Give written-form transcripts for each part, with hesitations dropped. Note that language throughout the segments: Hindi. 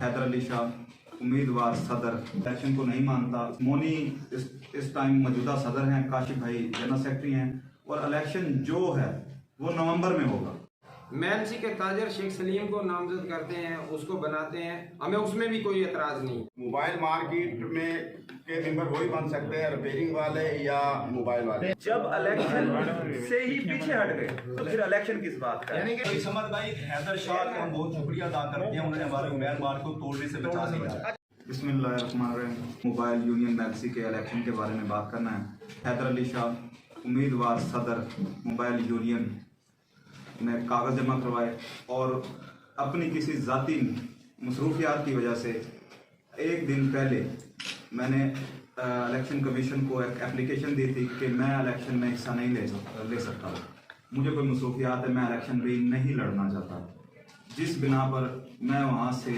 हैदर अली शाह उम्मीदवार सदर इलेक्शन को नहीं मानता। मोनी इस टाइम मौजूदा सदर हैं, काशिफ भाई जनरल सेक्रेटरी हैं और इलेक्शन जो है वो नवंबर में होगा। एमएनसी के ताजर शेख सलीम को नामजद करते हैं, उसको बनाते हैं, हमें उसमें भी कोई एतराज नहीं। मोबाइल मार्केट में के मेंबर वही बन सकते हैं, रिपेयरिंग वाले या मोबाइल वाले। जब इलेक्शन से ही पीछे हट गए तो फिर इलेक्शन किस बात का? यानी कि समद भाई हैदर शाह का हम बहुत शुक्रिया अदा करते हैं, उन्होंने हमारे मोबाइल मार्केट को तोड़ने से बचा दिया। बिस्मिल्लाहिर्रहमानिर्रहीम। मोबाइल यूनियन मैक्सी के इलेक्शन के बारे में बात करना है। हैदर अली शाह उम्मीदवार सदर मोबाइल यूनियन ने कागज़ जमा करवाए और अपनी किसी ज़ाती मसरूफियात की वजह से एक दिन पहले मैंने इलेक्शन कमीशन को एक एप्लीकेशन दी थी कि मैं इलेक्शन में हिस्सा नहीं ले सकता। मुझे कोई मसरूफियात है, मैं इलेक्शन भी नहीं लड़ना चाहता, जिस बिना पर मैं वहाँ से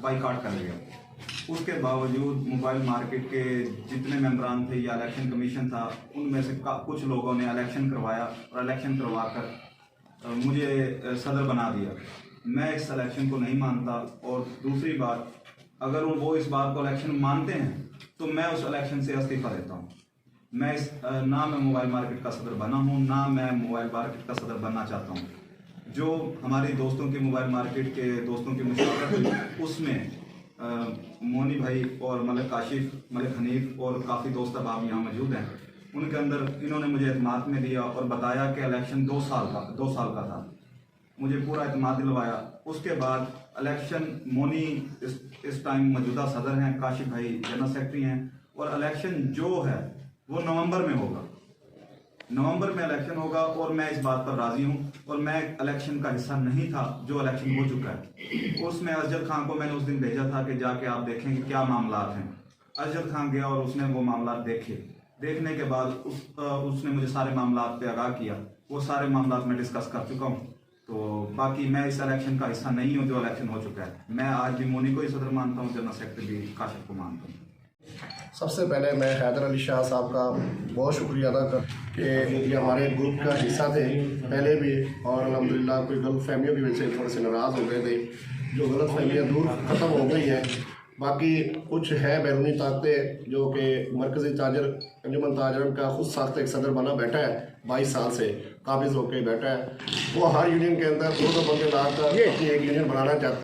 बाइकाट कर गया। उसके बावजूद मोबाइल मार्केट के जितने मेंबरान थे या इलेक्शन कमीशन था, उनमें से कुछ लोगों ने इलेक्शन करवाया और इलेक्शन करवा कर मुझे सदर बना दिया। मैं इस इलेक्शन को नहीं मानता और दूसरी बात, अगर वो इस बात को इलेक्शन मानते हैं तो मैं उस इलेक्शन से इस्तीफा देता हूँ। ना मैं मोबाइल मार्केट का सदर बना हूँ, ना मैं मोबाइल मार्केट का सदर बनना चाहता हूँ। जो हमारे दोस्तों के मोबाइल मार्केट के दोस्तों की मुशावरत हुई उसमें मोनी भाई और मलिक काशिफ, मलिक हनीफ और काफ़ी दोस्त अब यहाँ मौजूद हैं। उनके अंदर इन्होंने मुझे एतमाद में दिया और बताया कि इलेक्शन 2 साल का था। मुझे पूरा एतमाद दिलवाया। उसके बाद इलेक्शन मोनी इस टाइम मौजूदा सदर हैं, काशिफ भाई जनरल सेक्रेटरी हैं और इलेक्शन जो है वो नवंबर में होगा। नवंबर में इलेक्शन होगा और मैं इस बात पर राज़ी हूँ। और मैं इलेक्शन का हिस्सा नहीं था जो इलेक्शन हो चुका है। उसमें अजहर खान को मैंने उस दिन भेजा था कि जाके आप देखें कि क्या मामलात हैं। अजहर खान गया और उसने वो मामलात देखे। देखने के बाद उसने मुझे सारे मामलात पे आगाह किया। वो सारे मामलात मैं डिस्कस कर चुका हूँ। तो बाकी मैं इस इलेक्शन का हिस्सा नहीं हूँ जो इलेक्शन हो चुका है। मैं आज भी मोनी को ही सदर मानता हूँ, जनरल सेक्रेटरी भी काशिफ को मानता हूँ। सबसे पहले मैं हैदर अली शाह साहब का बहुत शुक्रिया अदा कर कि ये हमारे ग्रुप का हिस्सा थे पहले भी, और अल्हम्दुलिल्लाह कोई गलत फहमियों की वजह से थोड़े से नाराज़ हो गए थे, जो गलत फहमियाँ दूर ख़त्म हो गई हैं। बाकी कुछ है बैरूनी ताकतें जो कि मरकज़ी ताजर अंजुमन ताजरन का खुद साख्त एक सदर बना बैठा है, 22 साल से काबिज़ होकर बैठा है। वो हर यूनियन के अंदर 2 बंदे लाकर अपनी एक यूनियन बनाना चाहता है।